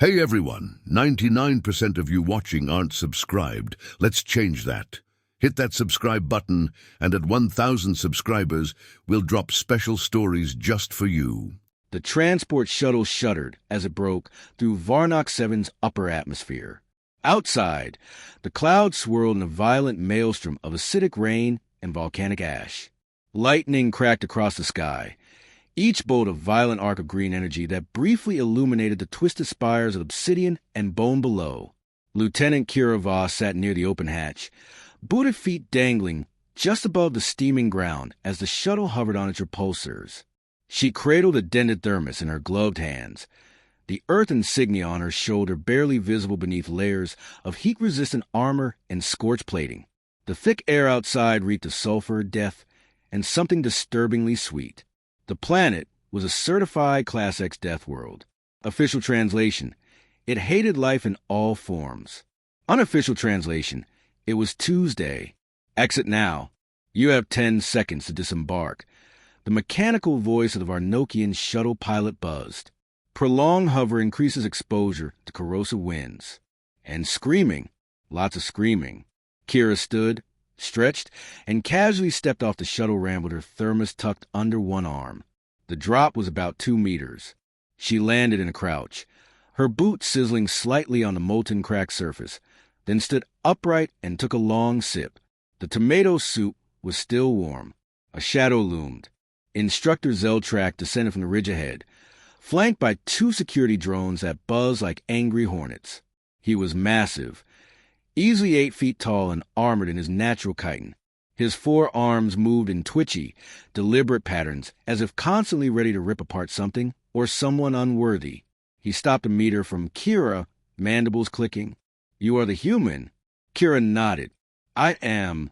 Hey everyone, 99% of you watching aren't subscribed. Let's change that. Hit that subscribe button, and at 1,000 subscribers, we'll drop special stories just for you. The transport shuttle shuddered as it broke through Varnock 7's upper atmosphere. Outside, the clouds swirled in a violent maelstrom of acidic rain and volcanic ash. Lightning cracked across the sky, each bolt a violent arc of green energy that briefly illuminated the twisted spires of obsidian and bone below. Lieutenant Kira Voss sat near the open hatch, booted feet dangling just above the steaming ground as the shuttle hovered on its repulsors. She cradled a dented thermos in her gloved hands, the Earth insignia on her shoulder barely visible beneath layers of heat-resistant armor and scorched plating. The thick air outside reeked of sulfur, death, and something disturbingly sweet. The planet was a certified Class X Deathworld. Official translation: it hated life in all forms. Unofficial translation: it was Tuesday. Exit now. You have 10 seconds to disembark. The mechanical voice of the Varnokian shuttle pilot buzzed. Prolonged hover increases exposure to corrosive winds. And screaming. Lots of screaming. Kira stood, stretched, and casually stepped off the shuttle ramp with her thermos tucked under one arm. The drop was about 2 meters. She landed in a crouch, her boot sizzling slightly on the molten cracked surface, then stood upright and took a long sip. The tomato soup was still warm. A shadow loomed. Instructor Zeltrak descended from the ridge ahead, flanked by 2 security drones that buzzed like angry hornets. He was massive, easily 8 feet tall and armored in his natural chitin. His 4 arms moved in twitchy, deliberate patterns, as if constantly ready to rip apart something or someone unworthy. He stopped a meter from Kira, mandibles clicking. "You are the human." Kira nodded. "I am."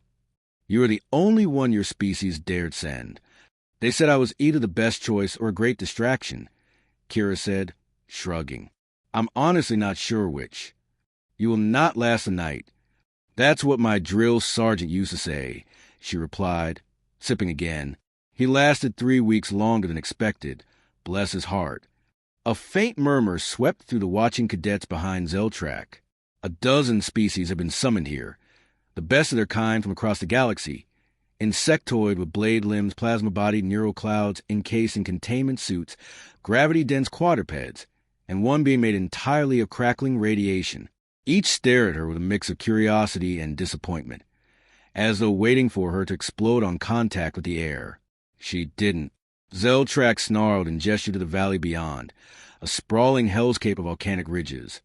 "You are the only one your species dared send. They said I was either the best choice or a great distraction," Kira said, shrugging. "I'm honestly not sure which. You will not last the night." "That's what my drill sergeant used to say," she replied, sipping again. "He lasted 3 weeks longer than expected. Bless his heart." A faint murmur swept through the watching cadets behind Zeltrak. A dozen species had been summoned here, the best of their kind from across the galaxy. Insectoid with blade limbs, plasma-bodied neural clouds encased in containment suits, gravity-dense quadrupeds, and one being made entirely of crackling radiation. Each stared at her with a mix of curiosity and disappointment, as though waiting for her to explode on contact with the air. She didn't. Zeltrak snarled and gestured to the valley beyond, a sprawling hellscape of volcanic ridges,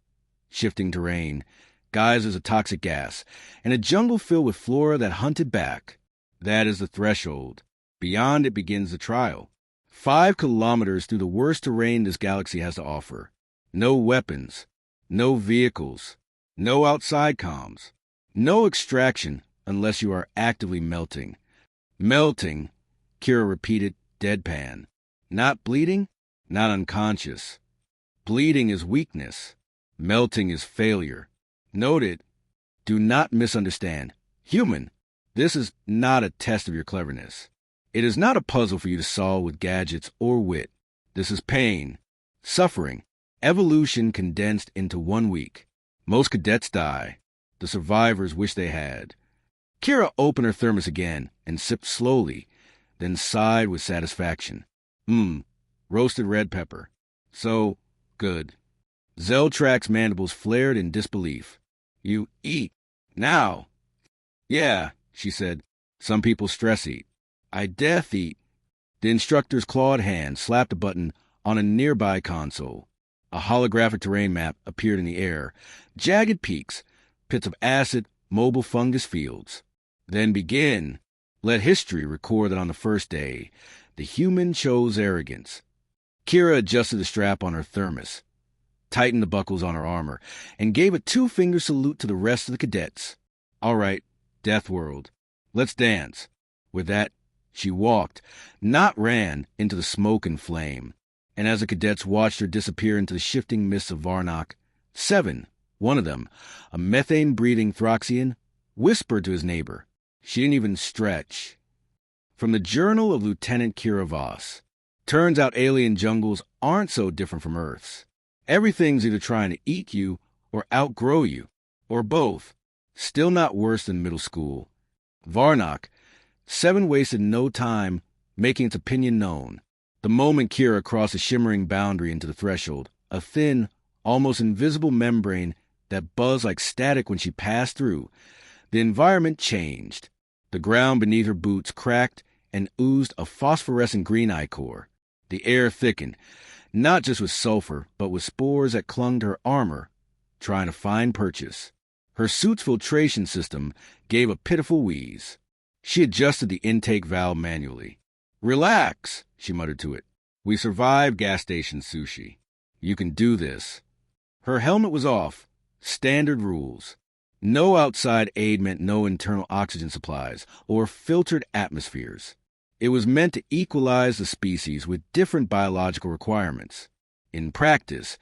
shifting terrain, geysers of toxic gas, and a jungle filled with flora that hunted back. That is the threshold. Beyond it begins the trial. 5 kilometers through the worst terrain this galaxy has to offer. No weapons, no vehicles, no outside comms, no extraction unless you are actively melting. Melting, Kira repeated, deadpan. Not bleeding, not unconscious. Bleeding is weakness. Melting is failure. Noted. Do not misunderstand. Human, this is not a test of your cleverness. It is not a puzzle for you to solve with gadgets or wit. This is pain, suffering, evolution condensed into 1 week. Most cadets die. The survivors wish they had. Kira opened her thermos again and sipped slowly, then sighed with satisfaction. Roasted red pepper. So good. Zeltrak's mandibles flared in disbelief. "You eat now?" "Yeah," she said. "Some people stress eat. I death eat." The instructor's clawed hand slapped a button on a nearby console. A holographic terrain map appeared in the air. Jagged peaks, pits of acid, mobile fungus fields. "Then begin. Let history record that on the first day, the human chose arrogance." Kira adjusted the strap on her thermos, tightened the buckles on her armor, and gave a 2-finger salute to the rest of the cadets. "All right, Deathworld. Let's dance." With that, she walked, not ran, into the smoke and flame. And as the cadets watched her disappear into the shifting mists of Varnock, 7, one of them, a methane-breathing Throxian, whispered to his neighbor. She didn't even stretch. From the Journal of Lieutenant Kira Voss. Turns out alien jungles aren't so different from Earth's. Everything's either trying to eat you or outgrow you, or both. Still not worse than middle school. Varnock, 7 wasted no time making its opinion known. The moment Kira crossed the shimmering boundary into the threshold, a thin, almost invisible membrane that buzzed like static when she passed through, the environment changed. The ground beneath her boots cracked and oozed a phosphorescent green ichor. The air thickened, not just with sulfur, but with spores that clung to her armor, trying to find purchase. Her suit's filtration system gave a pitiful wheeze. She adjusted the intake valve manually. "Relax," she muttered to it. "We survived gas station sushi. You can do this." Her helmet was off. Standard rules. No outside aid meant no internal oxygen supplies or filtered atmospheres. It was meant to equalize the species with different biological requirements. In practice,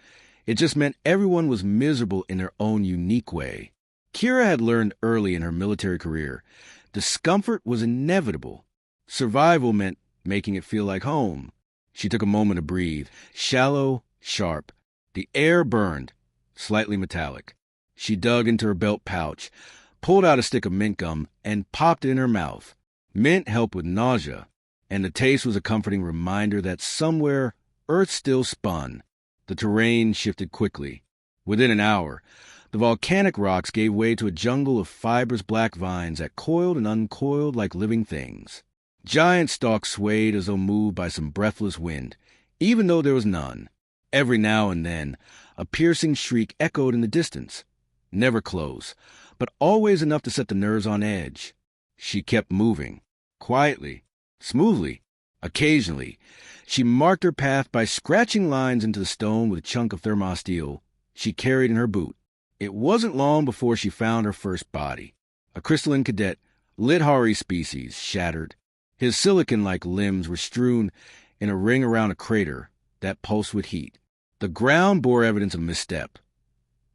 it just meant everyone was miserable in their own unique way. Kira had learned early in her military career, discomfort was inevitable. Survival meant making it feel like home. She took a moment to breathe, shallow, sharp. The air burned, slightly metallic. She dug into her belt pouch, pulled out a stick of mint gum, and popped it in her mouth. Mint helped with nausea, and the taste was a comforting reminder that somewhere Earth still spun. The terrain shifted quickly. Within an hour, the volcanic rocks gave way to a jungle of fibrous black vines that coiled and uncoiled like living things. Giant stalks swayed as though moved by some breathless wind, even though there was none. Every now and then, a piercing shriek echoed in the distance. Never close, but always enough to set the nerves on edge. She kept moving, quietly, smoothly. Occasionally, she marked her path by scratching lines into the stone with a chunk of thermosteel she carried in her boot. It wasn't long before she found her first body. A crystalline cadet, Lidhari species, shattered. His silicon-like limbs were strewn in a ring around a crater that pulsed with heat. The ground bore evidence of misstep.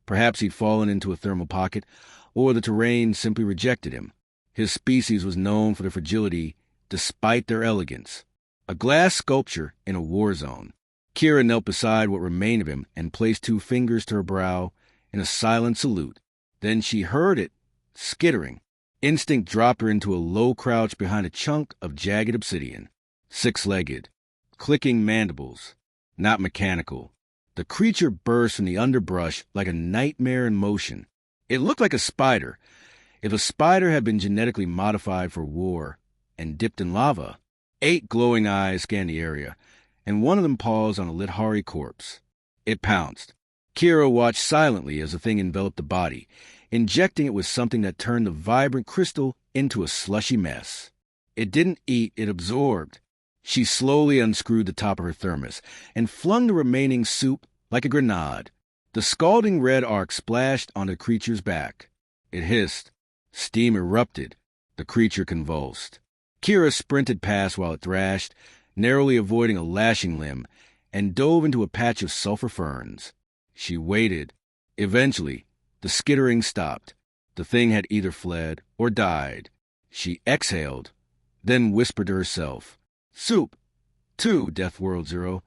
Perhaps he'd fallen into a thermal pocket, or the terrain simply rejected him. His species was known for their fragility despite their elegance. A glass sculpture in a war zone. Kira knelt beside what remained of him and placed 2 fingers to her brow in a silent salute. Then she heard it, skittering. Instinct dropped her into a low crouch behind a chunk of jagged obsidian. 6-legged, clicking mandibles, not mechanical. The creature burst from the underbrush like a nightmare in motion. It looked like a spider, if a spider had been genetically modified for war and dipped in lava. 8 glowing eyes scanned the area, and one of them paused on a Lidhari corpse. It pounced. Kira watched silently as the thing enveloped the body, injecting it with something that turned the vibrant crystal into a slushy mess. It didn't eat, it absorbed. She slowly unscrewed the top of her thermos and flung the remaining soup like a grenade. The scalding red arc splashed on the creature's back. It hissed. Steam erupted. The creature convulsed. Kira sprinted past while it thrashed, narrowly avoiding a lashing limb, and dove into a patch of sulfur ferns. She waited. Eventually, the skittering stopped. The thing had either fled or died. She exhaled, then whispered to herself, "Soup! 2, Deathworld 0.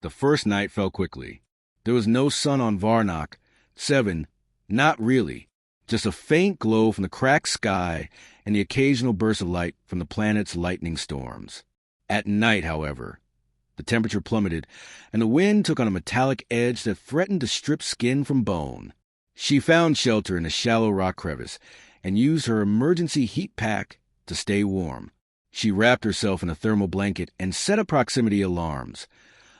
The first night fell quickly. There was no sun on Varnock. 7, not really. Just a faint glow from the cracked sky and the occasional burst of light from the planet's lightning storms. At night, however, the temperature plummeted, and the wind took on a metallic edge that threatened to strip skin from bone. She found shelter in a shallow rock crevice and used her emergency heat pack to stay warm. She wrapped herself in a thermal blanket and set up proximity alarms,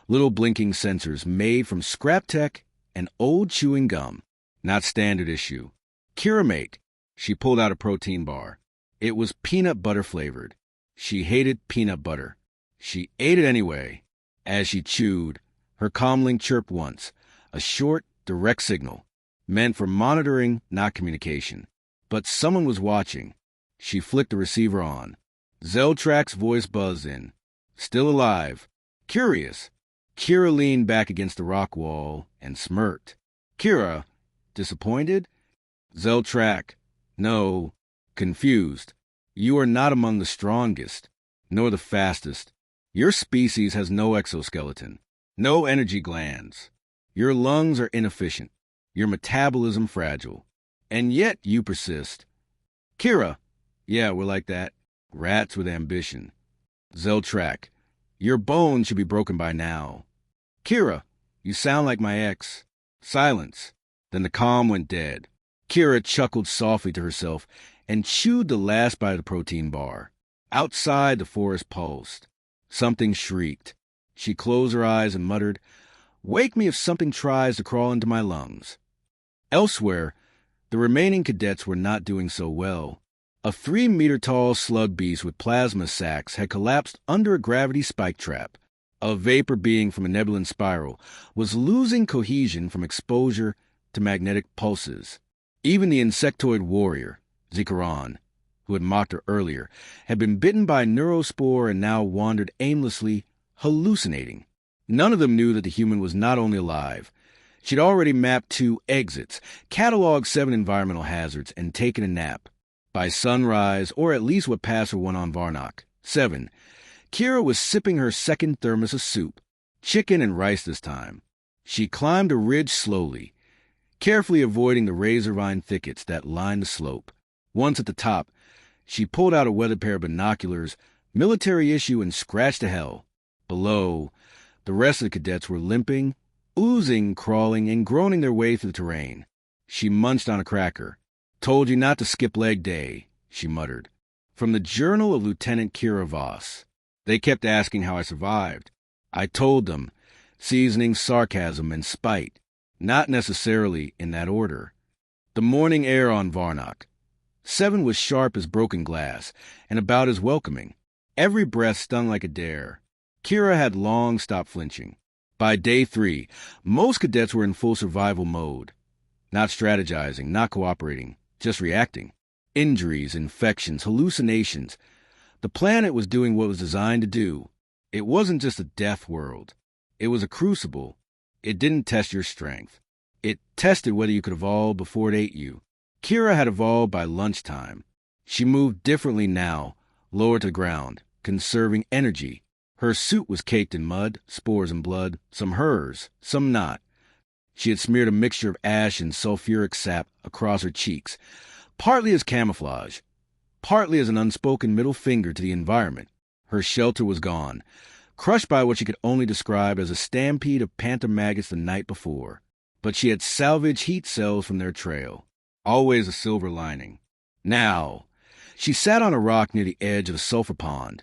little blinking sensors made from scrap tech and old chewing gum. Not standard issue. Kiramate. She pulled out a protein bar. It was peanut butter flavored. She hated peanut butter. She ate it anyway. As she chewed, her comlink chirped once, a short, direct signal, meant for monitoring, not communication. But someone was watching. She flicked the receiver on. Zeltrak's voice buzzed in. Still alive. Curious. Kira leaned back against the rock wall and smirked. Kira, disappointed? Zeltrak, no, confused. You are not among the strongest, nor the fastest. Your species has no exoskeleton, no energy glands. Your lungs are inefficient, your metabolism fragile, and yet you persist. Kira, yeah, we're like that. Rats with ambition. Zeltrak, your bones should be broken by now. Kira, you sound like my ex. Silence. Then the calm went dead. Kira chuckled softly to herself and chewed the last bite of the protein bar. Outside, the forest pulsed. Something shrieked. She closed her eyes and muttered, "Wake me if something tries to crawl into my lungs." Elsewhere, the remaining cadets were not doing so well. A 3-meter-tall slug beast with plasma sacs had collapsed under a gravity spike trap. A vapor being from a nebulous spiral was losing cohesion from exposure to magnetic pulses. Even the insectoid warrior, Zikaron, who had mocked her earlier, had been bitten by a neurospore and now wandered aimlessly, hallucinating. None of them knew that the human was not only alive. She'd already mapped 2 exits, cataloged 7 environmental hazards, and taken a nap. By sunrise, or at least what passed for one on Varnock, 7, Kira was sipping her second thermos of soup, chicken and rice this time. She climbed a ridge slowly, carefully avoiding the razor vine thickets that lined the slope. Once at the top, she pulled out a weathered pair of binoculars, military issue, and scratched to hell. Below, the rest of the cadets were limping, oozing, crawling, and groaning their way through the terrain. She munched on a cracker. "Told you not to skip leg day," she muttered. From the journal of Lieutenant Kira Voss. They kept asking how I survived. I told them, seasoning sarcasm and spite, not necessarily in that order. The morning air on Varnock. 7 was sharp as broken glass, and about as welcoming. Every breath stung like a dare. Kira had long stopped flinching. By day 3, most cadets were in full survival mode. Not strategizing, not cooperating, just reacting. Injuries, infections, hallucinations. The planet was doing what it was designed to do. It wasn't just a death world. It was a crucible. It didn't test your strength. It tested whether you could evolve before it ate you. Kira had evolved by lunchtime. She moved differently now, lower to the ground, conserving energy. Her suit was caked in mud, spores and blood, some hers, some not. She had smeared a mixture of ash and sulfuric sap across her cheeks, partly as camouflage, partly as an unspoken middle finger to the environment. Her shelter was gone, crushed by what she could only describe as a stampede of panther maggots the night before. But she had salvaged heat cells from their trail. Always a silver lining. Now, she sat on a rock near the edge of a sulfur pond,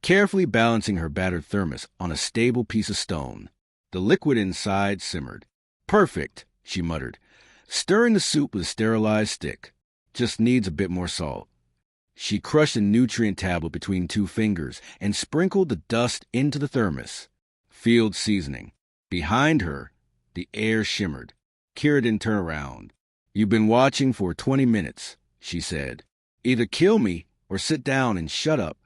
carefully balancing her battered thermos on a stable piece of stone. The liquid inside simmered. "Perfect," she muttered, stirring the soup with a sterilized stick. "Just needs a bit more salt." She crushed a nutrient tablet between 2 fingers and sprinkled the dust into the thermos. Field seasoning. Behind her, the air shimmered. Kira didn't turn around. "You've been watching for 20 minutes, she said. "Either kill me or sit down and shut up."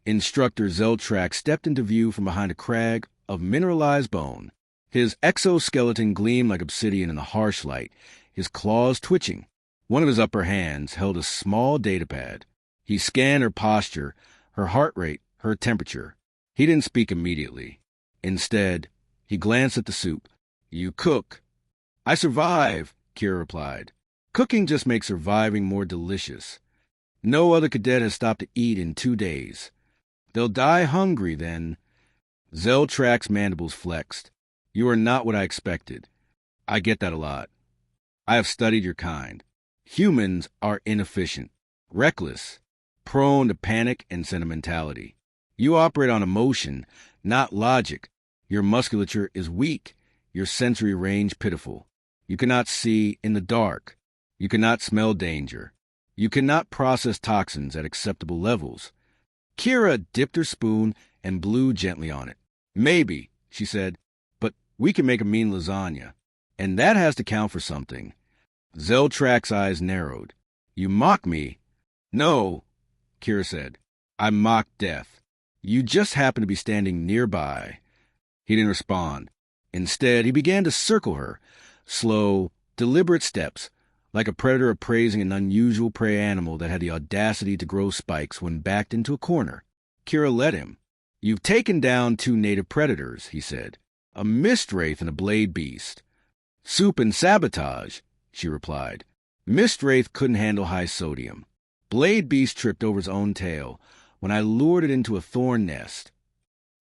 Instructor Zeltrak stepped into view from behind a crag of mineralized bone. His exoskeleton gleamed like obsidian in the harsh light, his claws twitching. One of his upper hands held a small datapad. He scanned her posture, her heart rate, her temperature. He didn't speak immediately. Instead, he glanced at the soup. "You cook." "I survive," Kira replied. "Cooking just makes surviving more delicious. No other cadet has stopped to eat in 2 days. They'll die hungry then." Zeltrak's mandibles flexed. "You are not what I expected. I get that a lot. I have studied your kind. Humans are inefficient, reckless, prone to panic and sentimentality. You operate on emotion, not logic. Your musculature is weak, your sensory range pitiful. You cannot see in the dark. You cannot smell danger. You cannot process toxins at acceptable levels." Kira dipped her spoon and blew gently on it. "Maybe," she said, "but we can make a mean lasagna. And that has to count for something." Zeltrak's eyes narrowed. "You mock me?" "No," Kira said. "I mock death. You just happen to be standing nearby." He didn't respond. Instead, he began to circle her, slow, deliberate steps, like a predator appraising an unusual prey animal that had the audacity to grow spikes when backed into a corner. Kira let him. "You've taken down 2 native predators," he said. A mist wraith and a blade beast. Soup and sabotage, she replied. Mist wraith couldn't handle high sodium. Blade beast tripped over its own tail when I lured it into a thorn nest.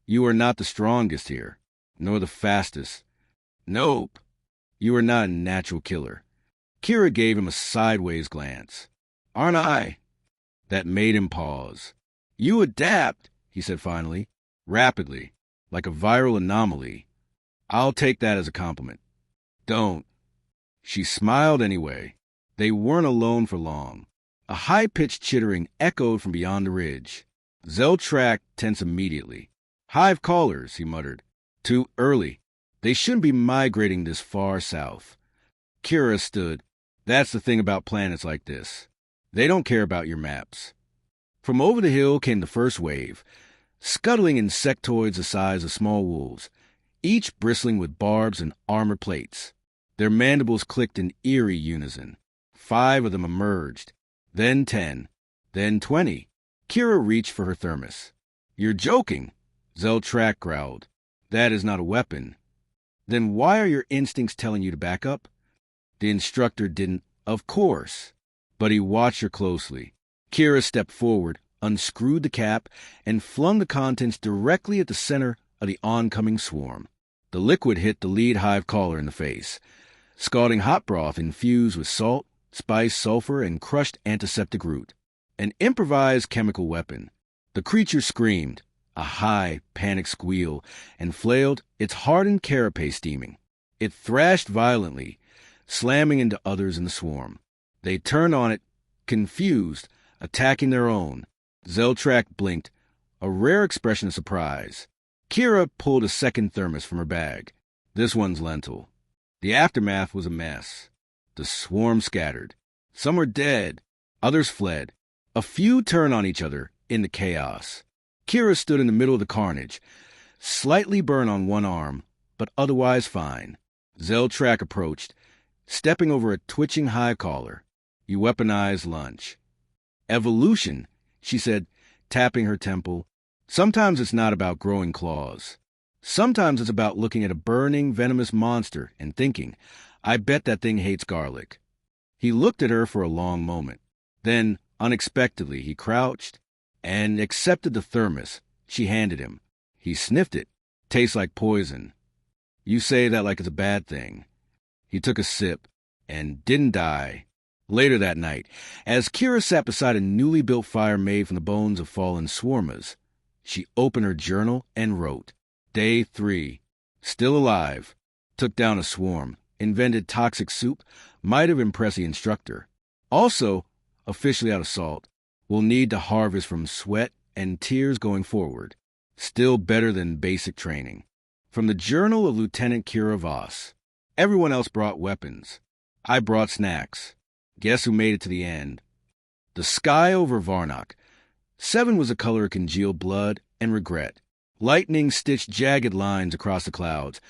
You are not the strongest here, nor the fastest. Nope. You are not a natural killer. Kira gave him a sideways glance. Aren't I? That made him pause. You adapt, he said finally, rapidly, like a viral anomaly. I'll take that as a compliment. Don't. She smiled anyway. They weren't alone for long. A high-pitched chittering echoed from beyond the ridge. Zeltrak tensed immediately. Hive callers, he muttered. Too early. They shouldn't be migrating this far south. Kira stood. That's the thing about planets like this. They don't care about your maps. From over the hill came the first wave, scuttling insectoids the size of small wolves, each bristling with barbs and armor plates. Their mandibles clicked in eerie unison. 5 of them emerged, then 10, then 20. Kira reached for her thermos. You're joking, Zeltrak growled. That is not a weapon. Then why are your instincts telling you to back up? The instructor didn't, of course, but he watched her closely. Kira stepped forward, unscrewed the cap, and flung the contents directly at the center of the oncoming swarm. The liquid hit the lead hive caller in the face. Scalding hot broth infused with salt, spice, sulfur, and crushed antiseptic root. An improvised chemical weapon. The creature screamed, a high, panicked squeal, and flailed, its hardened carapace steaming. It thrashed violently, slamming into others in the swarm. They turned on it, confused, attacking their own. Zeltrak blinked, a rare expression of surprise. Kira pulled a second thermos from her bag. This one's lentil. The aftermath was a mess. The swarm scattered. Some were dead. Others fled. A few turned on each other in the chaos. Kira stood in the middle of the carnage, slightly burned on one arm, but otherwise fine. Zeltrak approached, stepping over a twitching hive caller. You weaponized lunch. Evolution, she said, tapping her temple. Sometimes it's not about growing claws. Sometimes it's about looking at a burning, venomous monster and thinking, I bet that thing hates garlic. He looked at her for a long moment. Then, unexpectedly, he crouched and accepted the thermos she handed him. He sniffed it. Tastes like poison. You say that like it's a bad thing. He took a sip and didn't die. Later that night, as Kira sat beside a newly built fire made from the bones of fallen swarmers, she opened her journal and wrote, Day 3. Still alive. Took down a swarm. Invented toxic soup. Might have impressed the instructor. Also, officially out of salt. Will need to harvest from sweat and tears going forward. Still better than basic training. From the Journal of Lieutenant Kira Voss. Everyone else brought weapons. I brought snacks. Guess who made it to the end? The sky over Varnock. 7 was the color of congealed blood and regret. Lightning stitched jagged lines across the clouds,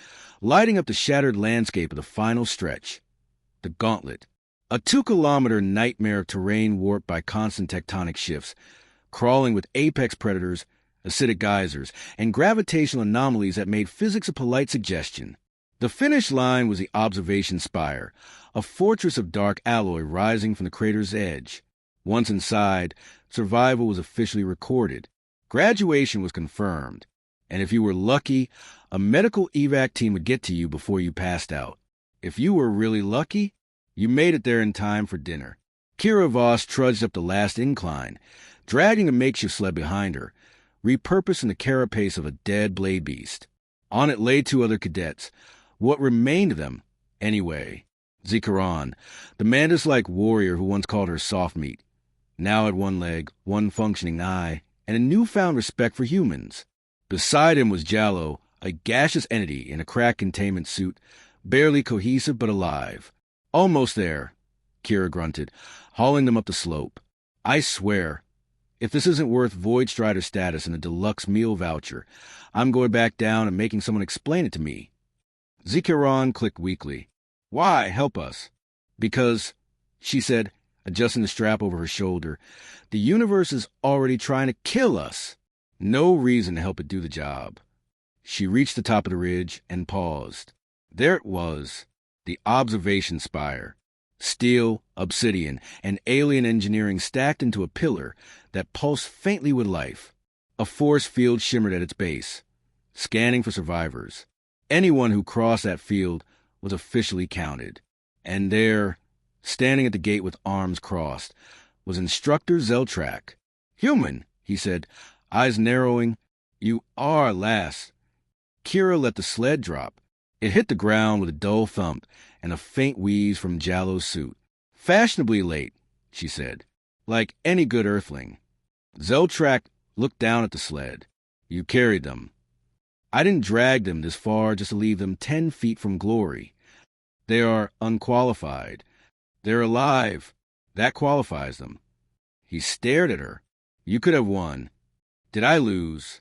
lighting up the shattered landscape of the final stretch. The Gauntlet. A 2-kilometer nightmare of terrain warped by constant tectonic shifts, crawling with apex predators, acidic geysers, and gravitational anomalies that made physics a polite suggestion. The finish line was the observation spire, a fortress of dark alloy rising from the crater's edge. Once inside, survival was officially recorded. Graduation was confirmed. And if you were lucky, a medical evac team would get to you before you passed out. If you were really lucky, you made it there in time for dinner. Kira Voss trudged up the last incline, dragging a makeshift sled behind her, repurposing the carapace of a dead blade beast. On it lay 2 other cadets, what remained of them, anyway. Zikaron, the Mantis-like warrior who once called her soft meat, now had 1 leg, 1 functioning eye, and a newfound respect for humans. Beside him was Jallo, a gaseous entity in a crack containment suit, barely cohesive but alive. Almost there, Kira grunted, hauling them up the slope. I swear, if this isn't worth Void Strider status and a deluxe meal voucher, I'm going back down and making someone explain it to me. Zikaron clicked weakly. Why? Help us. Because, she said, adjusting the strap over her shoulder, the universe is already trying to kill us. No reason to help it do the job. She reached the top of the ridge and paused. There it was, the observation spire. Steel, obsidian, and alien engineering stacked into a pillar that pulsed faintly with life. A force field shimmered at its base, scanning for survivors. Anyone who crossed that field was officially counted. And there, standing at the gate with arms crossed, was Instructor Zeltrak. "Human," he said, eyes narrowing. "You are last." Kira let the sled drop. It hit the ground with a dull thump and a faint wheeze from Jallo's suit. "Fashionably late," she said, "like any good earthling." Zeltrak looked down at the sled. "You carried them." "I didn't drag them this far just to leave them 10 feet from glory. They are unqualified. They're alive. That qualifies them." He stared at her. "You could have won. Did I lose?"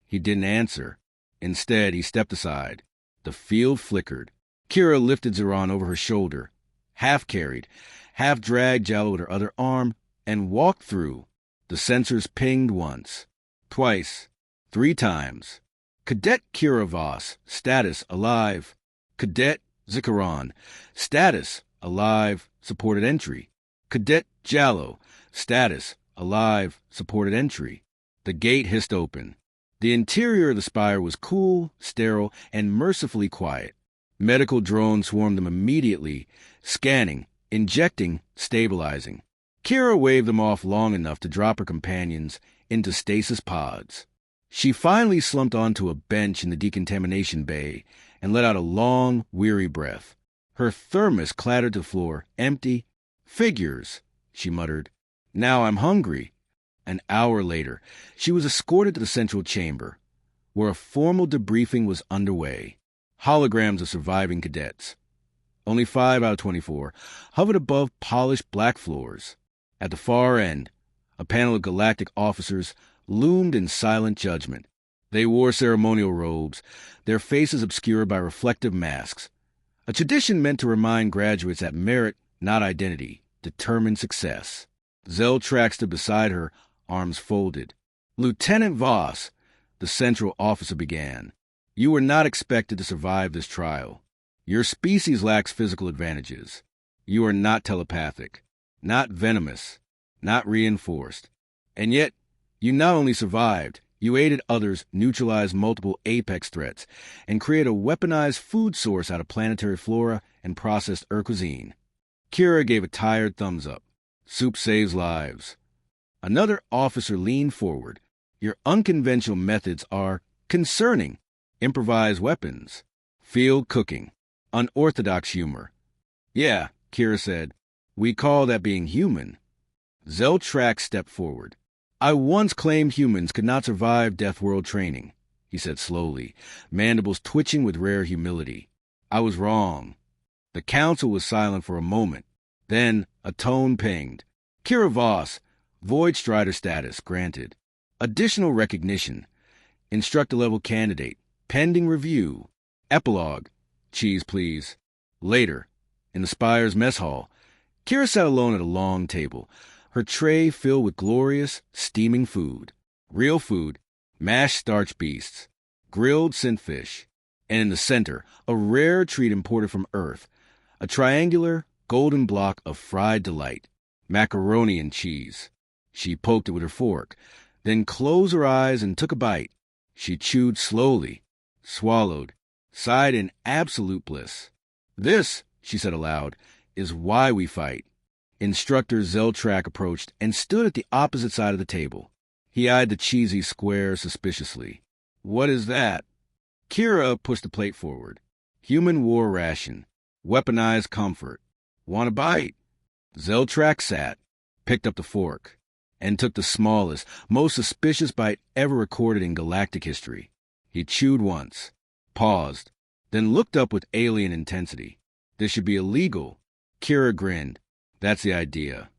He didn't answer. Instead, he stepped aside. The field flickered. Kira lifted Zeron over her shoulder, half carried, half dragged Jallo with her other arm, and walked through. The sensors pinged once, twice, 3 times. Cadet Kira Voss, status alive. Cadet Zikaron, status alive, supported entry. Cadet Jallo, status alive, supported entry. The gate hissed open. The interior of the spire was cool, sterile, and mercifully quiet. Medical drones swarmed them immediately, scanning, injecting, stabilizing. Kira waved them off long enough to drop her companions into stasis pods. She finally slumped onto a bench in the decontamination bay and let out a long, weary breath. Her thermos clattered to the floor, empty. "Figures," she muttered. "Now I'm hungry." An hour later, she was escorted to the central chamber, where a formal debriefing was underway. Holograms of surviving cadets, only 5 out of 24, hovered above polished black floors. At the far end, a panel of galactic officers loomed in silent judgment. They wore ceremonial robes, their faces obscured by reflective masks, a tradition meant to remind graduates that merit, not identity, determined success. Zeltrak stood beside her, arms folded. "Lieutenant Voss," the central officer began, "you were not expected to survive this trial. Your species lacks physical advantages. You are not telepathic, not venomous, not reinforced. And yet, you not only survived, you aided others neutralize multiple apex threats and create a weaponized food source out of planetary flora and processed cuisine." Kira gave a tired thumbs up. "Soup saves lives." Another officer leaned forward. "Your unconventional methods are concerning. Improvised weapons, field cooking, unorthodox humor." "Yeah," Kira said. "We call that being human." Zeltrak stepped forward. "I once claimed humans could not survive Deathworld training," he said slowly, mandibles twitching with rare humility. "I was wrong." The council was silent for a moment. Then a tone pinged. "Kira Voss, Void Strider status granted. Additional recognition. Instructor-level candidate. Pending review. Epilogue. Cheese, please." Later, in the Spire's mess hall, Kira sat alone at a long table, her tray filled with glorious, steaming food. Real food, mashed starch beasts, grilled scentfish, and in the center, a rare treat imported from Earth, a triangular, golden block of fried delight, macaroni and cheese. She poked it with her fork, then closed her eyes and took a bite. She chewed slowly, swallowed, sighed in absolute bliss. "This," she said aloud, "is why we fight." Instructor Zeltrak approached and stood at the opposite side of the table. He eyed the cheesy square suspiciously. "What is that?" Kira pushed the plate forward. "Human war ration. Weaponized comfort. Want a bite?" Zeltrak sat, picked up the fork, and took the smallest, most suspicious bite ever recorded in galactic history. He chewed once, paused, then looked up with alien intensity. "This should be illegal." Kira grinned. "That's the idea."